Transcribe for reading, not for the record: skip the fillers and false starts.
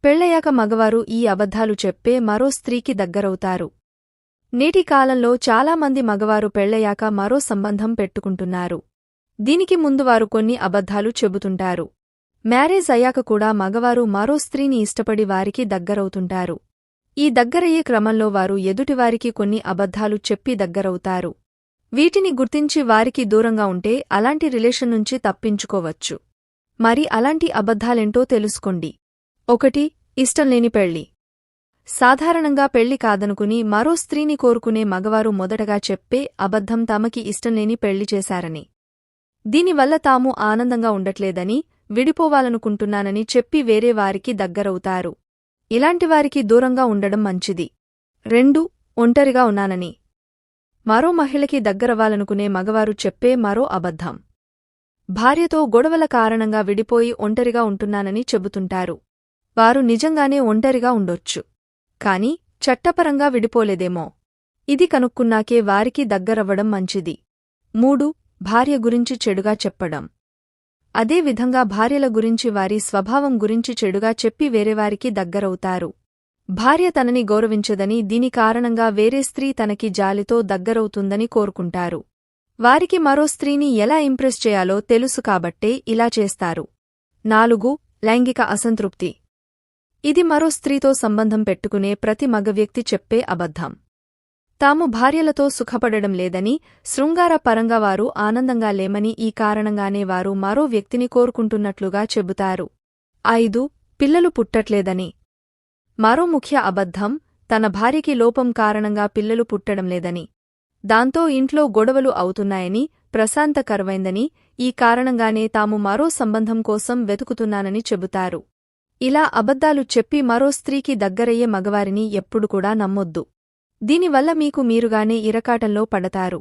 పెళ్లయ్యాక మగవారు ఈ అబద్ధాలు చెప్పే మరో స్త్రీకి దగ్గరవుతారు. నేటి కాలంలో చాలామంది మగవారు పెళ్లయ్యాక మరో సంబంధం పెట్టుకుంటున్నారు. దీనికి ముందు వారు కొన్ని అబద్ధాలు చెబుతుంటారు. మ్యారేజ్ అయ్యాక కూడా మగవారు మరో స్త్రీని ఇష్టపడి వారికి దగ్గరవుతుంటారు. ఈ దగ్గరయ్యే క్రమంలో వారు ఎదుటివారికి కొన్ని అబద్ధాలు చెప్పి దగ్గరవుతారు. వీటిని గుర్తించి వారికి దూరంగా ఉంటే అలాంటి రిలేషన్ నుంచి తప్పించుకోవచ్చు. మరి అలాంటి అబద్ధాలేంటో తెలుసుకోండి. 1. ఇష్టంలేని పెళ్లి. సాధారణంగా పెళ్లి కాదనుకుని మరో స్త్రీని కోరుకునే మగవారు మొదటగా చెప్పే అబద్ధం తమకి ఇష్టంలేని పెళ్లి చేశారని, దీనివల్ల తాము ఆనందంగా ఉండట్లేదని, విడిపోవాలనుకుంటున్నానని చెప్పి వేరే వారికి దగ్గరవుతారు. ఇలాంటివారికి దూరంగా ఉండడం మంచిది. 2. ఒంటరిగా ఉన్నానని. మరో మహిళకి దగ్గరవ్వాలనుకునే మగవారు చెప్పే మరో అబద్ధం. భార్యతో గొడవల కారణంగా విడిపోయి ఒంటరిగా ఉంటున్నానని చెబుతుంటారు. వారు నిజంగానే ఒంటరిగా ఉండొచ్చు. కాని చట్టపరంగా విడిపోలేదేమో. ఇది కనుక్కున్నాకే వారికి దగ్గరవ్వడం మంచిది. 3. భార్య గురించి చెడుగా చెప్పడం. అదే విధంగా భార్యల గురించి వారి స్వభావం గురించి చెడుగా చెప్పి వేరేవారికి దగ్గరవుతారు. భార్య తనని గౌరవించదని, దీని కారణంగా వేరే స్త్రీ తనకి జాలితో దగ్గరవుతుందని కోరుకుంటారు. వారికి మరో స్త్రీని ఎలా ఇంప్రెస్ చేయాలో తెలుసు కాబట్టే ఇలా చేస్తారు. 4. లైంగిక అసంతృప్తి. ఇది మరో స్త్రీతో సంబంధం పెట్టుకునే ప్రతి మగ వ్యక్తి చెప్పే అబద్ధం. తాము భార్యలతో సుఖపడడం లేదని, శృంగార పరంగా వారు ఆనందంగా లేమని, ఈ కారణంగానే వారు మరో వ్యక్తిని కోరుకుంటున్నట్లుగా చెబుతారు. 5. పిల్లలు పుట్టట్లేదని. మరో ముఖ్య అబద్ధం తన భార్యకి లోపం కారణంగా పిల్లలు పుట్టడం లేదని, దాంతో ఇంట్లో గొడవలు అవుతున్నాయని, ప్రశాంత కరువైందని, ఈ కారణంగానే తాము మరో సంబంధం కోసం వెతుకుతున్నానని చెబుతారు. ఇలా అబద్ధాలు చెప్పి మరో స్త్రీకి దగ్గరయ్యే మగవారిని ఎప్పుడు కూడా నమ్మొద్దు. దీనివల్ల మీకు మీరుగానే ఇరకాటంలో పడతారు.